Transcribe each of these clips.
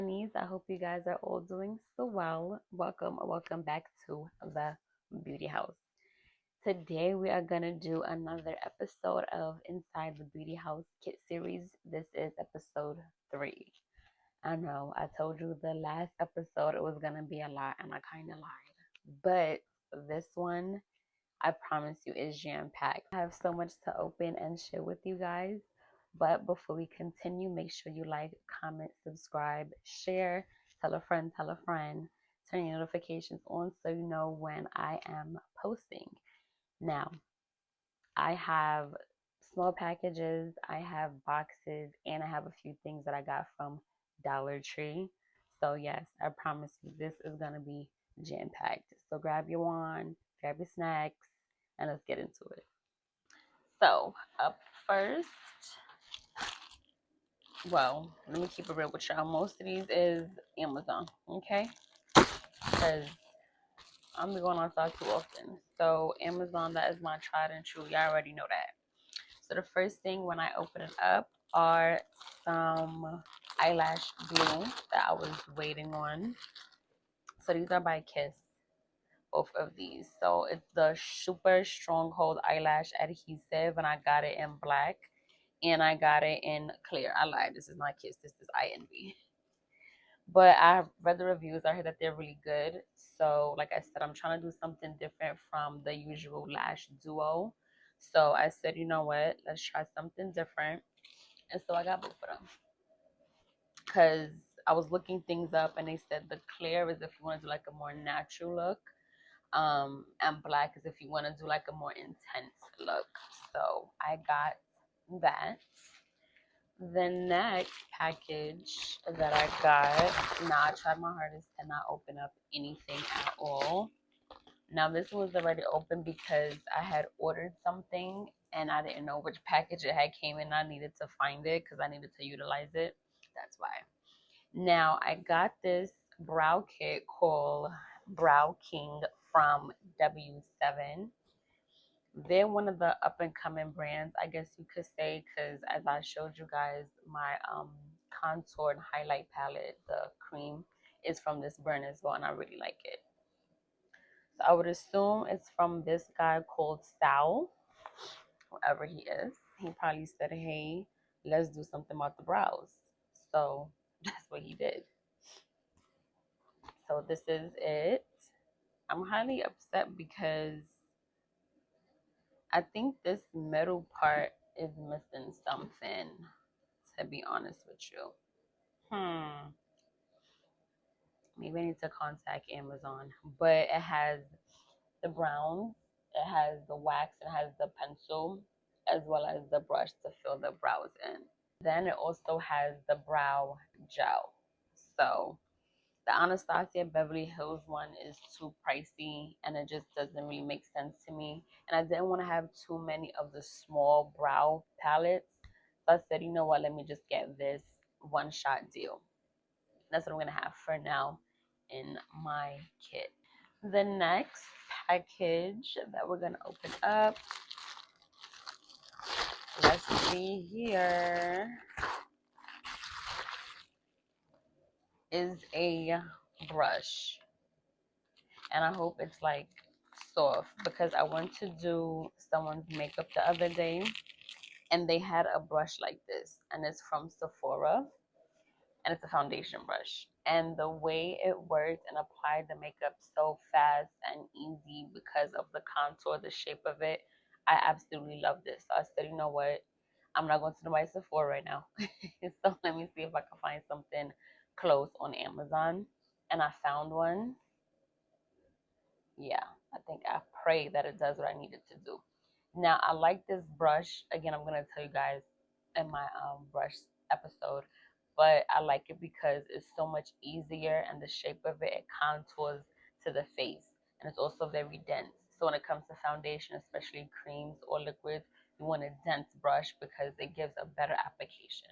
Lovebunnies. I hope you guys are all doing so well. Welcome back to the Beauty House. Today we are gonna do another episode of Inside the Beauty House Kit series. This is episode 3. I know I told you the last episode it was gonna be a lot, and I kind of lied. But this one, I promise you, is jam packed. I have so much to open and share with you guys. But before we continue, make sure you like, comment, subscribe, share, tell a friend, turn your notifications on so you know when I am posting. Now, I have small packages, I have boxes, and I have a few things that I got from Dollar Tree. So, yes, I promise you, this is going to be jam packed. So, grab your wand, grab your snacks, and let's get into it. So, up first, well, let me keep it real with y'all. Most of these is Amazon, okay? Because I'm going on site too often. So, Amazon, that is my tried and true. Y'all already know that. So the first thing when I open it up are some eyelash glue that I was waiting on. So these are by Kiss, both of these. So it's the Super Stronghold Eyelash Adhesive, and I got it in black, and I got it in clear. I lied. This is not Kiss. This is INB. But I read the reviews. I heard that they're really good. So like I said, I'm trying to do something different from the usual lash duo. So I said, you know what? Let's try something different. And so I got both of them because I was looking things up, and they said the clear is if you want to do like a more natural look, and black is if you want to do like a more intense look. So I got that. The next package that I got, now I tried my hardest to not open up anything at all. Now this was already open because I had ordered something and I didn't know which package it had came in. I needed to find it because I needed to utilize it. That's why. Now I got this brow kit called Brow King from W7. They're one of the up and coming brands, I guess you could say, because as I showed you guys, my contour and highlight palette, the cream, is from this brand as well, and I really like it. So I would assume it's from this guy called Sal, whoever he is. He probably said, hey, let's do something about the brows. So that's what he did. So this is it. I'm highly upset because I think this middle part is missing something, to be honest with you. Maybe I need to contact Amazon. But it has the browns, it has the wax, it has the pencil, as well as the brush to fill the brows in. Then it also has the brow gel. So the Anastasia Beverly Hills one is too pricey, and it just doesn't really make sense to me. And I didn't want to have too many of the small brow palettes. So I said, you know what, let me just get this one shot deal. That's what I'm going to have for now in my kit. The next package that we're going to open up, let's see here, is a brush. And I hope it's like soft because I went to do someone's makeup the other day and they had a brush like this, and it's from Sephora, and it's a foundation brush. And the way it worked and applied the makeup so fast and easy because of the contour, the shape of it, I absolutely love this. So I said, you know what? I'm not going to the right Sephora right now. So let me see if I can find something close on Amazon. And I found one. Yeah, I pray that it does what I need it to do. Now, I like this brush. Again, I'm going to tell you guys in my brush episode, but I like it because it's so much easier, and the shape of it, it contours to the face, and it's also very dense. So when it comes to foundation, especially creams or liquids, you want a dense brush because it gives a better application.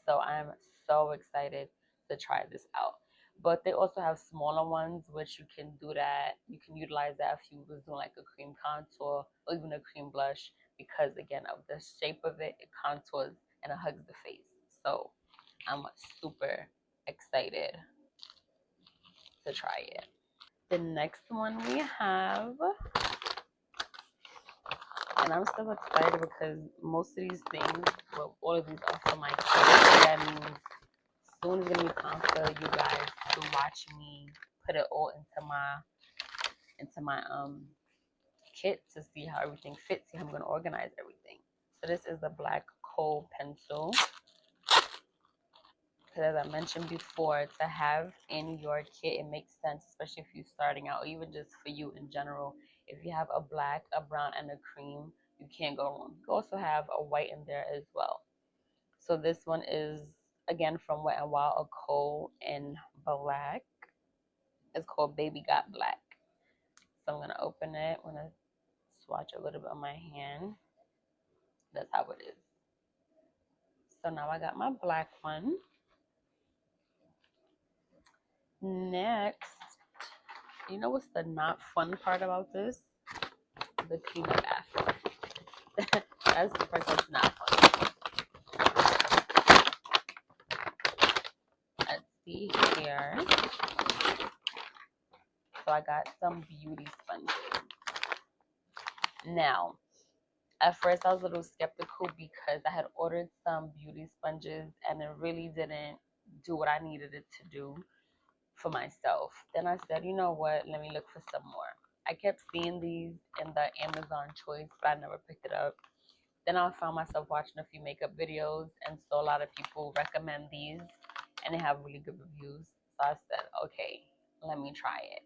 So I'm so excited to try this out. But they also have smaller ones, which you can do that. You can utilize that if you was doing like a cream contour or even a cream blush, because again of the shape of it, it contours and it hugs the face. So I'm super excited to try it. The next one we have, and I'm still excited because most of these things, well, all of these are for my kids. That means soon it's gonna be time for you guys to watch me put it all into my kit to see how everything fits, see how I'm gonna organize everything. So this is the black coal pencil. Because as I mentioned before, to have in your kit, it makes sense, especially if you're starting out, or even just for you in general. If you have a black, a brown, and a cream, you can't go wrong. You also have a white in there as well. So this one is, again, from Wet n Wild, a coal in black. It's called Baby Got Black. So I'm going to open it. I'm going to swatch a little bit on my hand. That's how it is. So now I got my black one. Next, you know what's the not fun part about this? The cleanup after. That's the part that's not fun. Let's see here. So I got some beauty sponges. Now, at first I was a little skeptical because I had ordered some beauty sponges and it really didn't do what I needed it to do for myself. Then I said, you know what, let me look for some more. I kept seeing these in the Amazon choice, but I never picked it up. Then I found myself watching a few makeup videos, and so a lot of people recommend these, and they have really good reviews. So I said, okay, let me try it.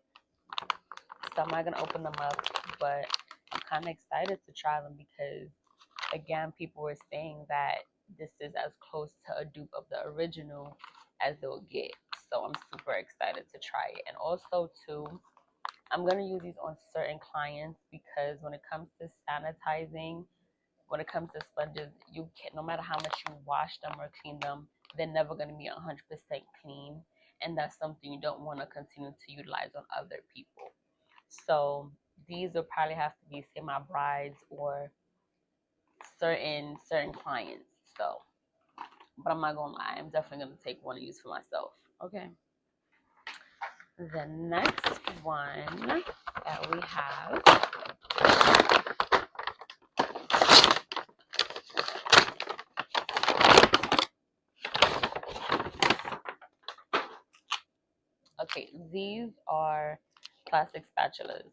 So I'm not going to open them up, but I'm kind of excited to try them because, again, people were saying that this is as close to a dupe of the original as they'll get. So I'm super excited to try it. And also, too, I'm going to use these on certain clients because when it comes to sanitizing, when it comes to sponges, you can, no matter how much you wash them or clean them, they're never going to be 100% clean. And that's something you don't want to continue to utilize on other people. So these will probably have to be, say, my brides or certain clients. So, but I'm not gonna lie, I'm definitely gonna take one to use for myself. Okay. The next one that we have, okay, these are plastic spatulas.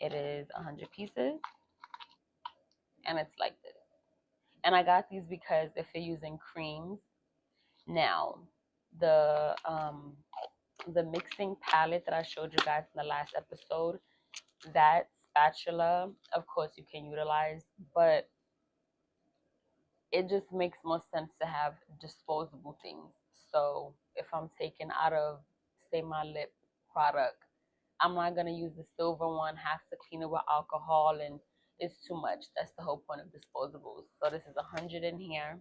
It is 100 pieces, and it's like this. And I got these because if you're using creams, now the mixing palette that I showed you guys in the last episode, that spatula, of course, you can utilize, but it just makes more sense to have disposable things. So if I'm taking out of, say, my lip product, I'm not going to use the silver one, have to clean it with alcohol, and it's too much. That's the whole point of disposables. So this is 100 in here.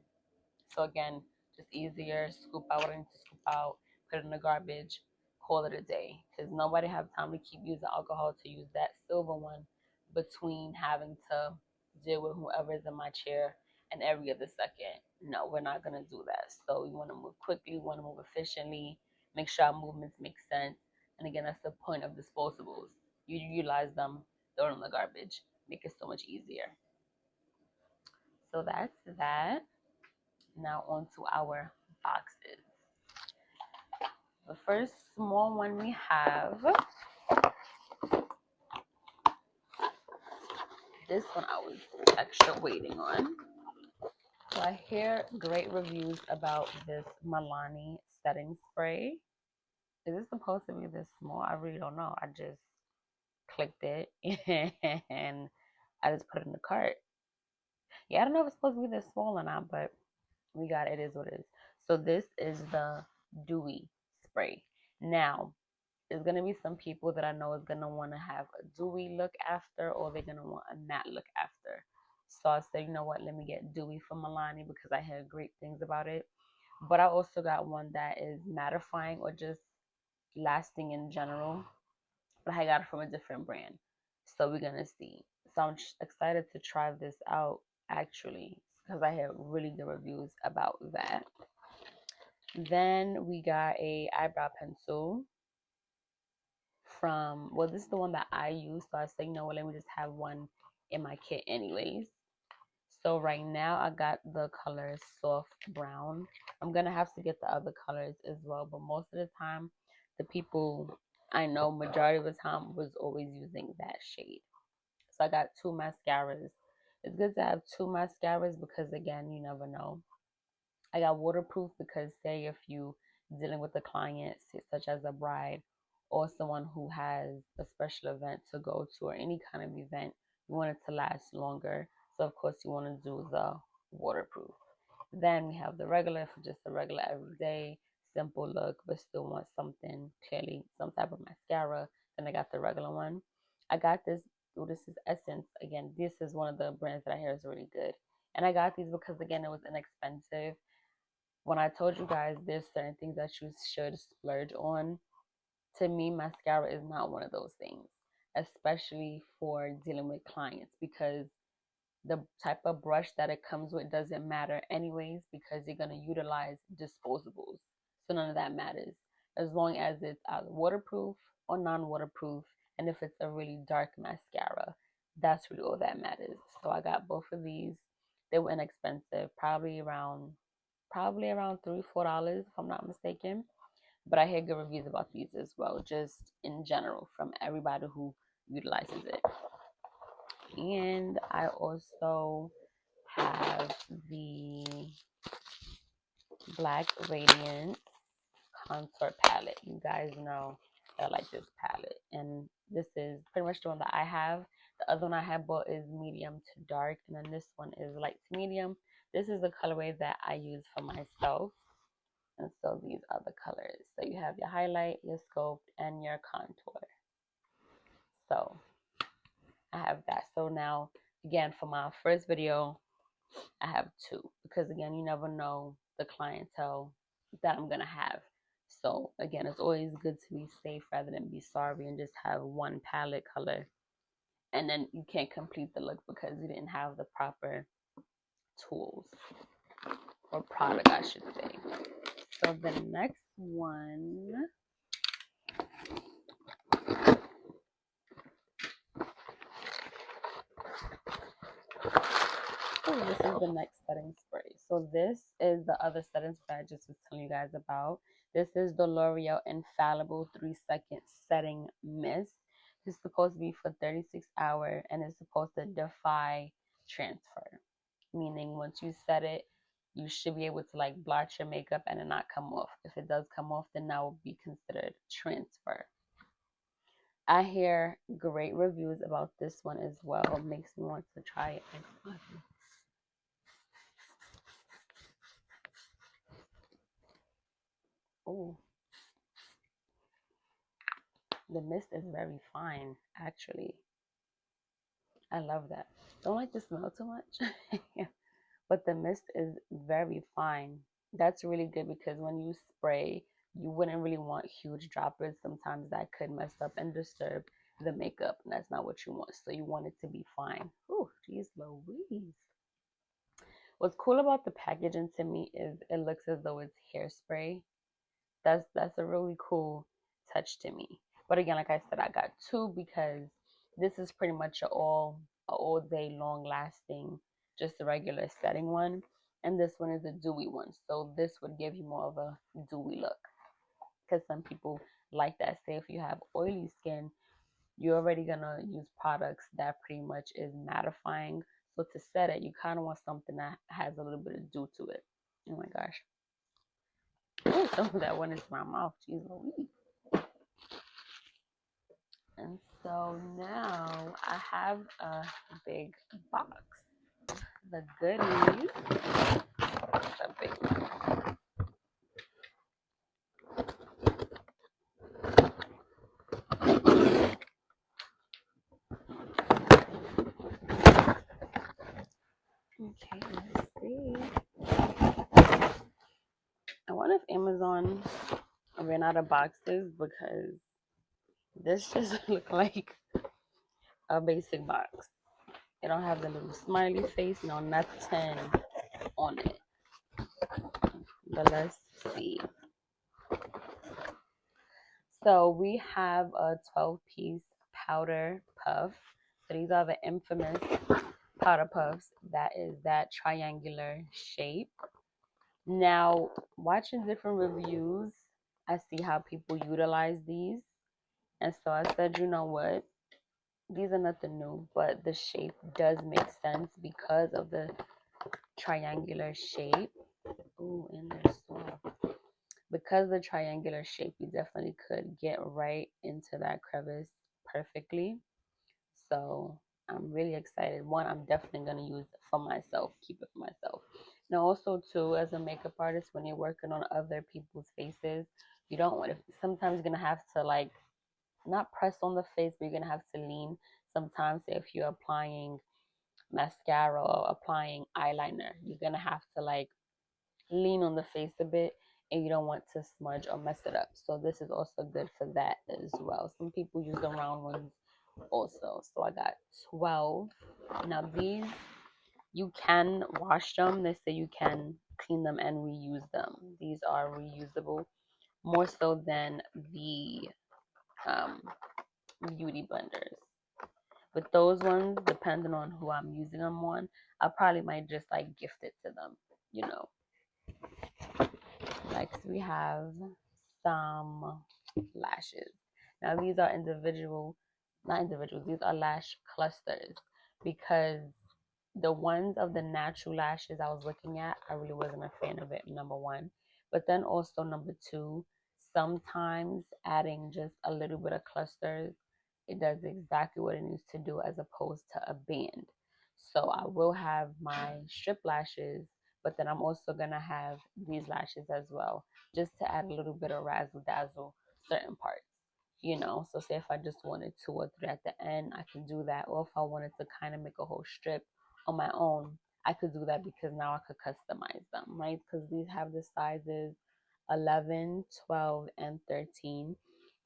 So again, just easier, scoop out what I need to scoop out, put it in the garbage, call it a day. Because nobody have time to keep using alcohol to use that silver one between having to deal with whoever is in my chair and every other second. No, we're not going to do that. So we want to move quickly, we want to move efficiently, make sure our movements make sense. And again, that's the point of disposables. You utilize them, throw them in the garbage, make it so much easier. So that's that. Now on to our boxes. The first small one we have, this one I was extra waiting on. So I hear great reviews about this Milani setting spray. Is it supposed to be this small? I really don't know. I just clicked it and I just put it in the cart. Yeah, I don't know if it's supposed to be this small or not, but we got it. It is what it is. So this is the dewy spray. Now, there's going to be some people that I know is going to want to have a dewy look after, or they're going to want a matte look after. So I said, you know what, let me get dewy from Milani because I heard great things about it. But I also got one that is mattifying or just lasting in general. But I got it from a different brand. So we're going to see. So I'm excited to try this out actually because I heard really good reviews about that. Then we got a eyebrow pencil from, well, this is the one that I use. So I said, you know what, let me just have one in my kit anyways. So right now I got the color soft brown. I'm going to have to get the other colors as well. But most of the time, the people I know, majority of the time, was always using that shade. So I got two mascaras. It's good to have two mascaras because, again, you never know. I got waterproof because say if you dealing with a client such as a bride or someone who has a special event to go to or any kind of event, you want it to last longer. So of course you want to do the waterproof. Then we have the regular for just a regular everyday simple look, but still want something clearly, some type of mascara. Then I got the regular one. I got this. Oh, this is Essence. Again, this is one of the brands that I hear is really good. And I got these because again it was inexpensive. When I told you guys there's certain things that you should splurge on, to me, mascara is not one of those things, especially for dealing with clients because the type of brush that it comes with doesn't matter anyways because you're going to utilize disposables. So none of that matters as long as it's either waterproof or non-waterproof. And if it's a really dark mascara, that's really all that matters. So I got both of these. They were inexpensive, probably around $3-4 if I'm not mistaken. But I hear good reviews about these as well, just in general from everybody who utilizes it. And I also have the Black Radiance Contour Palette. You guys know I like this palette. And this is pretty much the one that I have. The other one I have bought is medium to dark. And then this one is light to medium. This is the colorway that I use for myself. And so these are the colors. So you have your highlight, your scope, and your contour. So I have that. So now, again, for my first video, I have two. Because, again, you never know the clientele that I'm going to have. So, again, it's always good to be safe rather than be sorry and just have one palette color. And then you can't complete the look because you didn't have the proper tools or product, I should say. So the next one, this is the next setting spray. So this is the other setting spray I just was telling you guys about. This is the L'Oreal Infallible 3-Second Setting Mist. It's supposed to be for 36 hours and it's supposed to defy transfer. Meaning once you set it, you should be able to like blot your makeup and it not come off. If it does come off, then that will be considered transfer. I hear great reviews about this one as well. It makes me want to try it. Oh, the mist is very fine, actually. I love that. Don't like the smell too much, but the mist is very fine. That's really good because when you spray, you wouldn't really want huge droplets. Sometimes that could mess up and disturb the makeup, and that's not what you want. So you want it to be fine. Oh, geez Louise. What's cool about the packaging to me is it looks as though it's hairspray. That's a really cool touch to me. But again, like I said, I got two because this is pretty much a all day long lasting, just a regular setting one. And this one is a dewy one. So this would give you more of a dewy look. Because some people like that. Say if you have oily skin, you're already gonna use products that pretty much is mattifying. So to set it, you kind of want something that has a little bit of dew to it. Oh my gosh. Ooh, some of that went into my mouth. Jeez Louise. And so now I have a big box. The goodies. A big one. Okay, let's see. I wonder if Amazon ran out of boxes because this just look like a basic box. It don't have the little smiley face, no nothing on it. But let's see. So we have a 12-piece powder puff. So these are the infamous powder puffs. That is that triangular shape. Now, watching different reviews, I see how people utilize these. And so I said, you know what? These are nothing new, but the shape does make sense because of the triangular shape. Ooh, and they're small. Because the triangular shape, you definitely could get right into that crevice perfectly. So I'm really excited. One, I'm definitely going to use it for myself, keep it for myself. Now, also, too, as a makeup artist, when you're working on other people's faces, you don't want to, sometimes you're going to have to, like, not press on the face, but you're going to have to lean. Sometimes, if you're applying mascara or applying eyeliner, you're going to have to, like, lean on the face a bit, and you don't want to smudge or mess it up. So this is also good for that as well. Some people use the round ones also. So I got 12. Now these, you can wash them. They say you can clean them and reuse them. These are reusable more so than the um, beauty blenders. With those ones, depending on who I'm using them on, I probably might just like gift it to them, you know. Next, we have some lashes. Now, these are not individuals, these are lash clusters because the ones of the natural lashes I was looking at, I really wasn't a fan of it, number one. But then also, number two, sometimes adding just a little bit of clusters, it does exactly what it needs to do as opposed to a band. So I will have my strip lashes, but then I'm also going to have these lashes as well, just to add a little bit of razzle dazzle certain parts, you know. So say if I just wanted two or three at the end, I can do that. Or if I wanted to kind of make a whole strip on my own, I could do that because now I could customize them, right? Because these have the sizes 11, 12, and 13.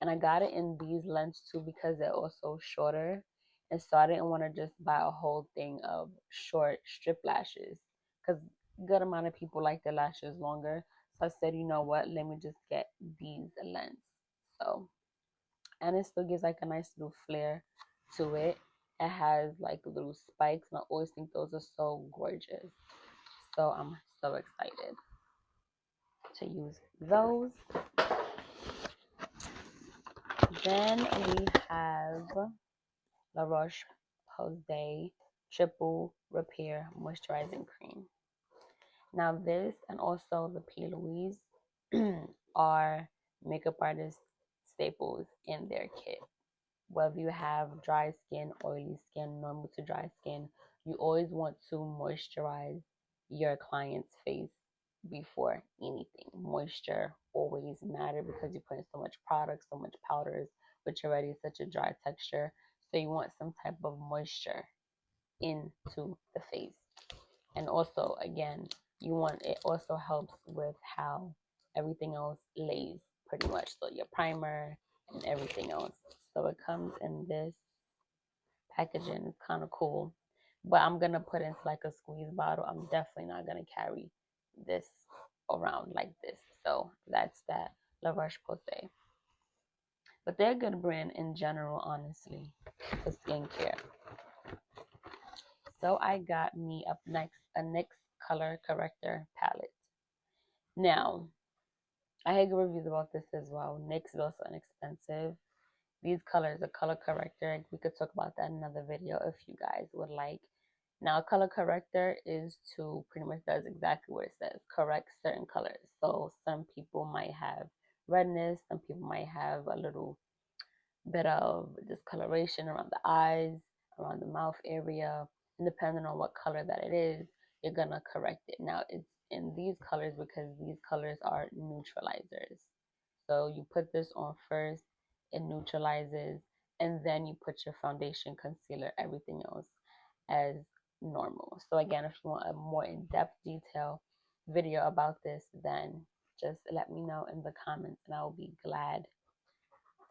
And I got it in these lengths too because they're also shorter. And so I didn't want to just buy a whole thing of short strip lashes because good amount of people like their lashes longer. So I said, you know what, let me just get these lengths. So, and it still gives like a nice little flair to it. It has like little spikes, and I always think those are so gorgeous. So I'm so excited to use those. Then we have La Roche-Posay Triple Repair Moisturizing Cream. Now this and also the P. Louise are makeup artist staples in their kit. Whether you have dry skin, oily skin, normal to dry skin, you always want to moisturize your client's face before anything. Moisture always matter because you put in so much product, so much powders, which already is such a dry texture. So you want some type of moisture into the face. And also, again, it also helps with how everything else lays pretty much. So your primer and everything else. So it comes in this packaging. It's kind of cool. But I'm going to put it into like a squeeze bottle. I'm definitely not going to carry this around like this. So that's that La Roche-Posay. But they're a good brand in general, honestly, for skincare. So I got me up next a NYX color corrector palette. Now, I had good reviews about this as well. NYX is also inexpensive. These colors, a color corrector, we could talk about that in another video if you guys would like. Now, a color corrector is to pretty much does exactly what it says, correct certain colors. So some people might have redness, some people might have a little bit of discoloration around the eyes, around the mouth area, and depending on what color that it is, you're gonna correct it. Now it's in these colors because these colors are neutralizers. So you put this on first, it neutralizes, and then you put your foundation, concealer, everything else as normal. So again, if you want a more in-depth detail video about this, then just let me know in the comments and I will be glad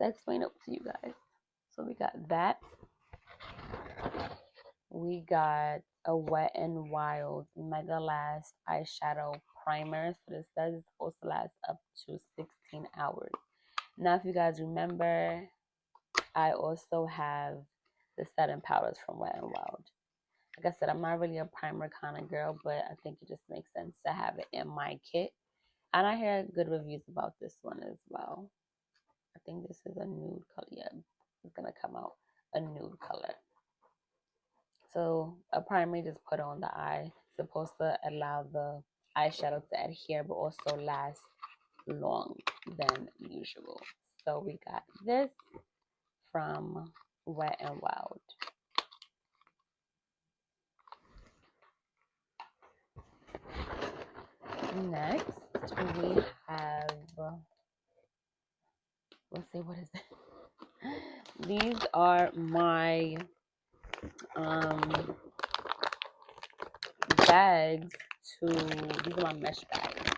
to explain it to you guys. So we got that. We got a Wet n Wild Mega Last eyeshadow primer. So this says it's supposed to last up to 16 hours. Now, if you guys remember, I also have the setting powders from Wet n Wild. Like I said, I'm not really a primer kind of girl, but I think it just makes sense to have it in my kit. And I heard good reviews about this one as well. I think this is a nude color. Yeah, it's going to come out a nude color. So a primer, just put on the eye. It's supposed to allow the eyeshadow to adhere, but also last long than usual. So we got this from Wet n Wild. Next, we have, let's see, what is it? These are my bags these are my mesh bags.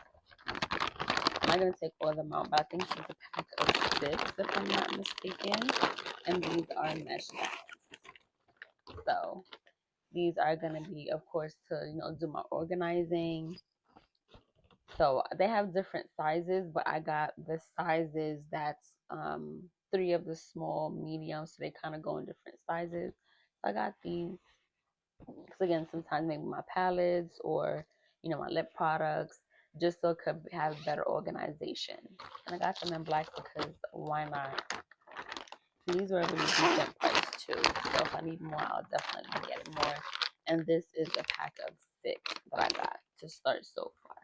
I'm not going to take all of them out, but I think it's a pack of 6, if I'm not mistaken. And these are mesh bags. So these are going to be, of course, to, do my organizing. So they have different sizes, but I got the sizes that's 3 of the small, medium, so they kind of go in different sizes. So I got these because, again, sometimes maybe my palettes or my lip products, just so it could have better organization. And I got them in black because why not? These were a really decent price too, so if I need more, I'll definitely get more. And this is a pack of 6 that I got to start so far.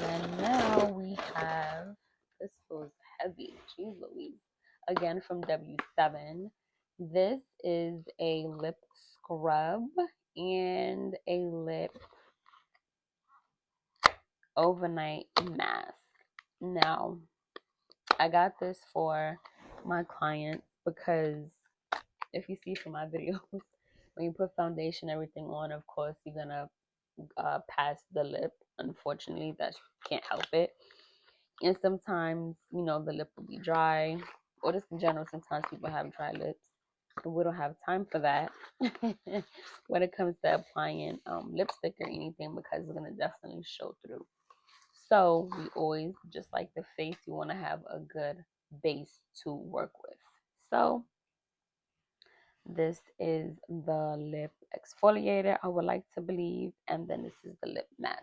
And now we have, this feels heavy, jeez Louise, again from W7. This is a lip scrub and a lip overnight mask. Now, I got this for my clients because if you see from my videos, when you put foundation, everything on, of course, you're going to pass the lip. Unfortunately, that can't help it. And sometimes, the lip will be dry, or just in general, sometimes people have dry lips. And we don't have time for that when it comes to applying lipstick or anything, because it's going to definitely show through. So we always, just like the face, you want to have a good base to work with. So this is the lip exfoliator, I would like to believe, and then this is the lip mask.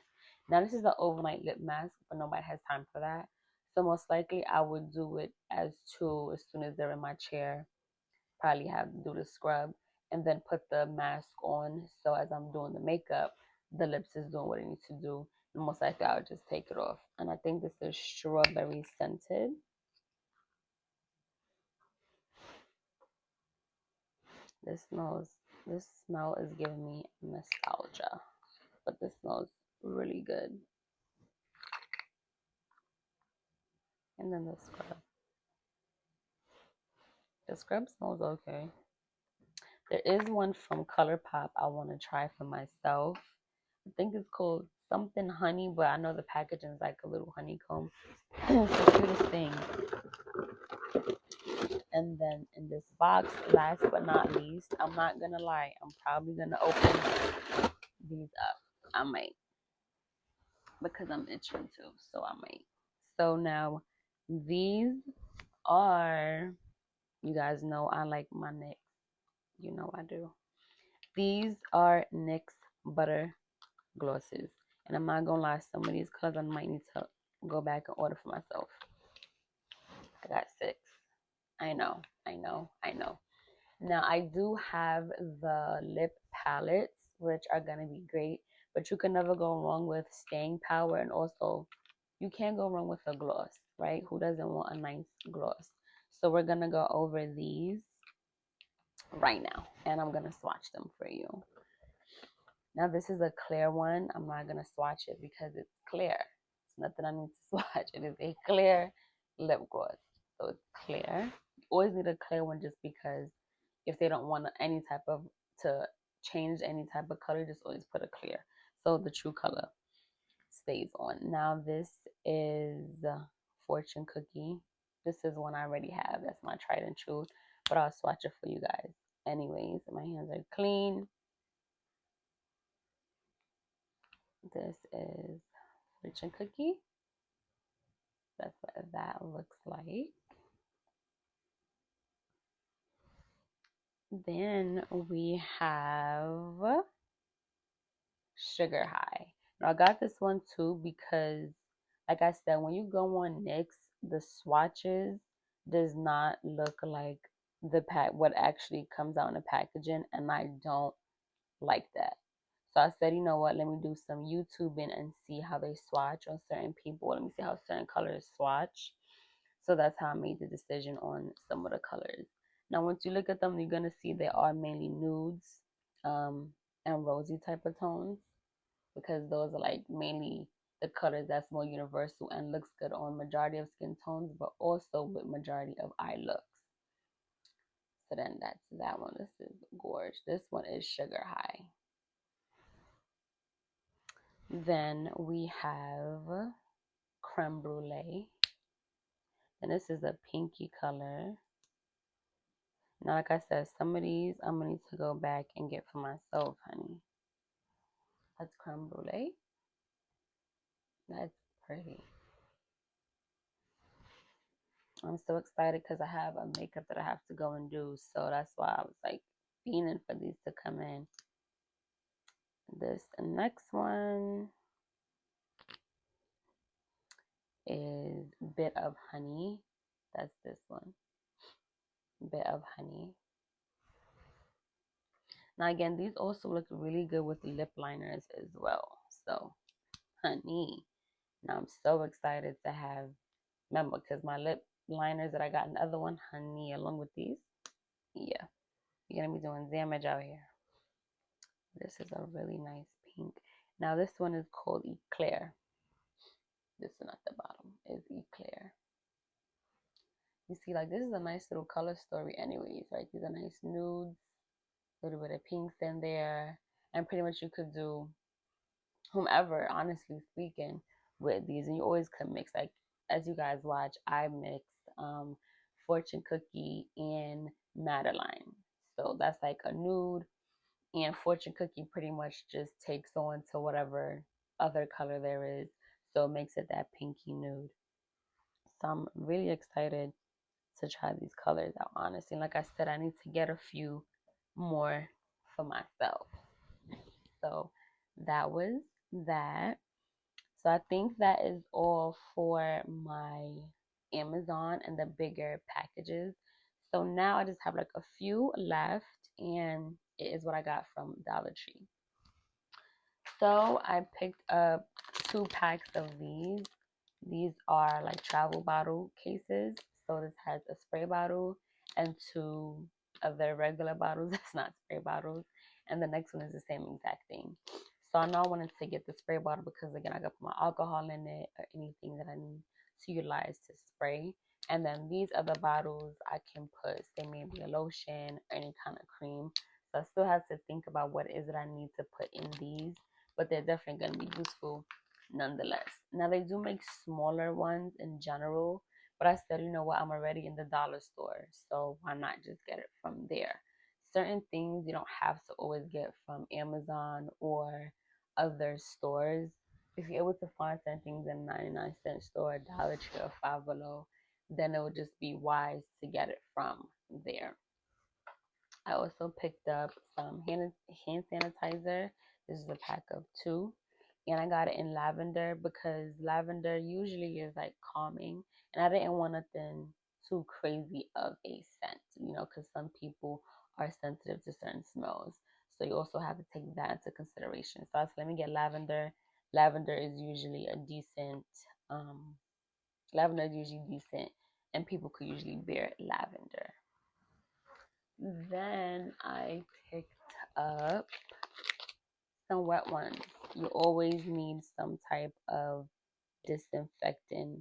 Now this is the overnight lip mask, but nobody has time for that. So most likely I would do it as soon as they're in my chair. Probably have to do the scrub and then put the mask on. So as I'm doing the makeup, the lips is doing what it needs to do. And most likely I would just take it off. And I think this is strawberry scented. This smell is giving me nostalgia, but this smells really good. And then the scrub. The scrub smells okay. There is one from ColourPop I want to try for myself. I think it's called something honey, but I know the packaging is like a little honeycomb. It's the cutest thing. And then in this box, last but not least, I'm not gonna lie, I'm probably gonna open these up. I might, because I'm itching too, so I might. So now these are, you guys know I like my NYX. You know I do. These are NYX Butter Glosses. And I'm not gonna lie, some of these colors I might need to go back and order for myself. I got 6. I know. Now I do have the lip palettes, which are gonna be great, but you can never go wrong with staying power, and also you can't go wrong with a gloss, right? Who doesn't want a nice gloss? So we're gonna go over these right now, and I'm gonna swatch them for you. Now this is a clear one. I'm not gonna swatch it because it's clear. It's nothing I need to swatch. It is a clear lip gloss, so it's clear. You always need a clear one, just because if they don't want any type of to change any type of color, just always put a clear, so the true color stays on. Now this is Fortune Cookie. This is one I already have. That's my tried and true, but I'll swatch it for you guys anyways. My hands are clean. This is fortune cookie. That's what that looks like. Then we have Sugar High. Now I got this one too because, like I said, when you go on NYX, the swatches does not look like the pack what actually comes out in the packaging, and I don't like that. So I said, you know what, let me do some YouTubing and see how they swatch on certain people. Let me see how certain colors swatch. So that's how I made the decision on some of the colors. Now, once you look at them, you're going to see they are mainly nudes um, and rosy type of tones, because those are like mainly the colors that's more universal and looks good on majority of skin tones, but also with majority of eye looks. So then that's that one. This is gorge. This one is Sugar High. Then we have Creme Brulee. And this is a pinky color. Now, like I said, some of these I'm going to need to go back and get for myself, honey. That's Creme Brulee. That's pretty. I'm so excited because I have a makeup that I have to go and do. So that's why I was like fiending for these to come in. This next one is Bit of Honey. That's this one. Bit of Honey. Now again, these also look really good with lip liners as well. So, honey. Now I'm so excited to have, remember, because my lip liners that I got in the other one, honey, along with these. Yeah, you're going to be doing damage out here. This is a really nice pink. Now this one is called Eclair. This one at the bottom is Eclair. You see, like, this is a nice little color story anyways, right? These are nice nudes, a little bit of pinks in there, and pretty much you could do whomever, honestly speaking, with these, and you always could mix. Like, as you guys watch, I mixed Fortune Cookie and Madeline. So that's like a nude, and Fortune Cookie pretty much just takes on to whatever other color there is. So it makes it that pinky nude. So I'm really excited to try these colors out, honestly. And like I said, I need to get a few more for myself. So that was that. So I think that is all for my Amazon and the bigger packages. So now I just have like a few left, and it is what I got from Dollar Tree. So I picked up 2 packs of these. These are like travel bottle cases. So this has a spray bottle and 2 other regular bottles that's not spray bottles. And the next one is the same exact thing. So I know I wanted to get the spray bottle because, again, I got my alcohol in it or anything that I need to utilize to spray. And then these other bottles I can put, say, maybe a lotion or any kind of cream. So I still have to think about what is it I need to put in these, but they're definitely going to be useful nonetheless. Now, they do make smaller ones in general, but I said, you know what, I'm already in the dollar store, so why not just get it from there? Certain things you don't have to always get from Amazon or other stores. If you're able to find certain things in a 99-cent store, Dollar Tree, or Five Below, then it would just be wise to get it from there. I also picked up some hand sanitizer. This is a pack of 2. And I got it in lavender because lavender usually is like calming. And I didn't want nothing too crazy of a scent, because some people are sensitive to certain smells. So you also have to take that into consideration. So I said, let me get lavender. Lavender is usually decent, and people could usually bear lavender. Then I picked up some wet ones. You always need some type of disinfectant,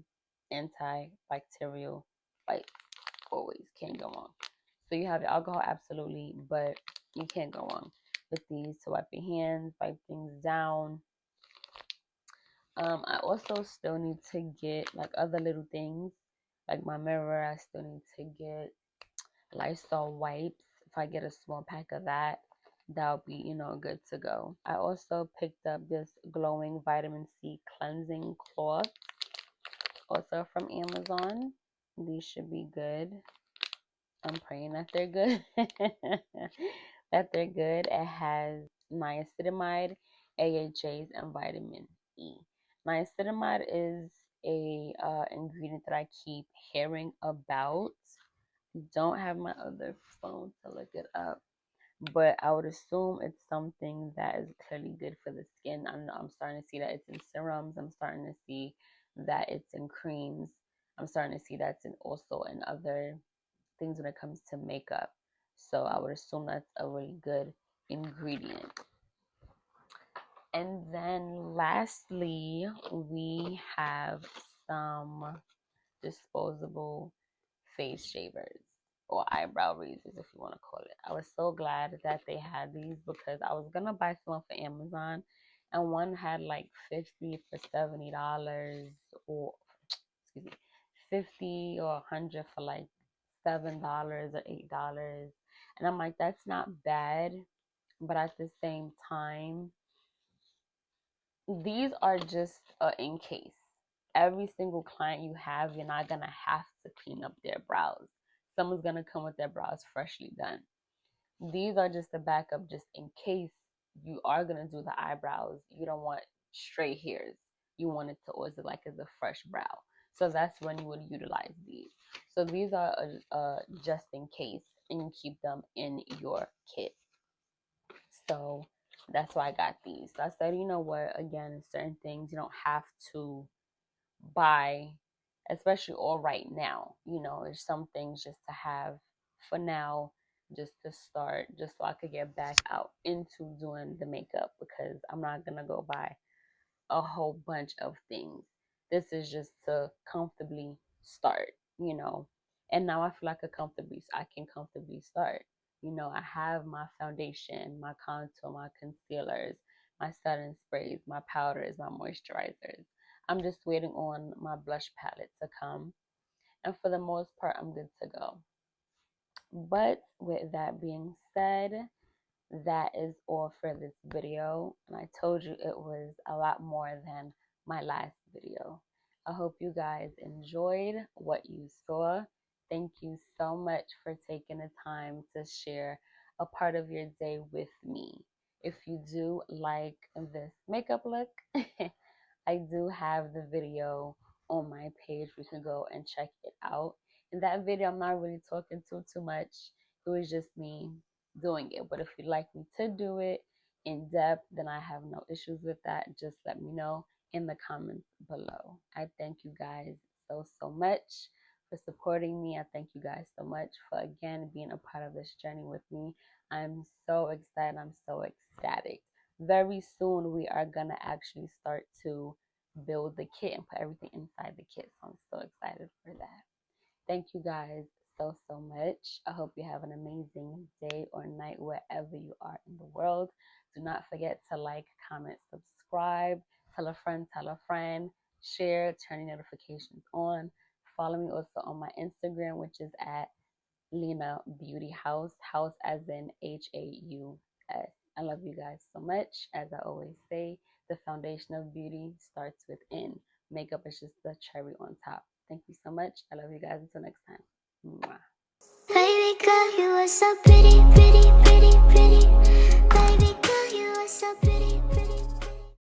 antibacterial wipes. Always can't go wrong. So you have your alcohol, absolutely, but you can't go wrong with these to wipe your hands, wipe things down. I also still need to get like other little things, like my mirror. I still need to get Lysol wipes if I get a small pack of that. that'll be, you know, good to go. I also picked up this glowing vitamin C cleansing cloth, also from Amazon. These should be good. I'm praying that they're good. That they're good. It has niacinamide, AHAs, and vitamin E. Niacinamide is a ingredient that I keep hearing about. Don't have my other phone to look it up, but I would assume it's something that is clearly good for the skin. I know I'm starting to see that it's in serums. I'm starting to see that it's in creams. I'm starting to see that's in also in other things when it comes to makeup. So I would assume that's a really good ingredient. And then lastly, we have some disposable face shavers or eyebrow razors, if you want to call it. I was so glad that they had these because I was gonna buy some off of Amazon, and one had like 50 for $70, or excuse me, 50 or 100 for like $7 or $8. And I'm like, that's not bad, but at the same time, these are just in case. Every single client you have, you're not gonna have to clean up their brows. Someone's gonna come with their brows freshly done. These are just a backup, just in case you are gonna do the eyebrows. You don't want straight hairs. You want it to always look like it's a fresh brow. So that's when you would utilize these. So these are just in case, and you keep them in your kit. So that's why I got these. So I said, you know what? Again, certain things you don't have to buy, especially all right now. You know, there's some things just to have for now, just to start, just so I could get back out into doing the makeup, because I'm not gonna go buy a whole bunch of things. This is just to comfortably start, you know. And now I feel like I can comfortably start. You know, I have my foundation, my contour, my concealers, my setting sprays, my powders, my moisturizers. I'm just waiting on my blush palette to come. And for the most part, I'm good to go. But with that being said, that is all for this video, and I told you it was a lot more than my last video. I hope you guys enjoyed what you saw. Thank you so much for taking the time to share a part of your day with me. If you do like this makeup look, I do have the video on my page. We can go and check it out. In that video, I'm not really talking too much. It was just me doing it. But if you'd like me to do it in depth, then I have no issues with that. Just let me know in the comments below. I thank you guys so much for supporting me. I thank you guys so much for again being a part of this journey with me. I'm so excited. I'm so ecstatic. Very soon we are gonna actually start to build the kit and put everything inside the kit. So I'm so excited for that. Thank you guys so much. I hope you have an amazing day or night wherever you are in the world. Do not forget to like, comment, subscribe, tell a friend, share, turn your notifications on. Follow me also on my Instagram, which is at linabeautyhaus, house as in HAUS. I love you guys so much. As I always say, the foundation of beauty starts within. Makeup is just the cherry on top. Thank you so much. I love you guys. Until next time. Mwah. Baby girl, you are so pretty.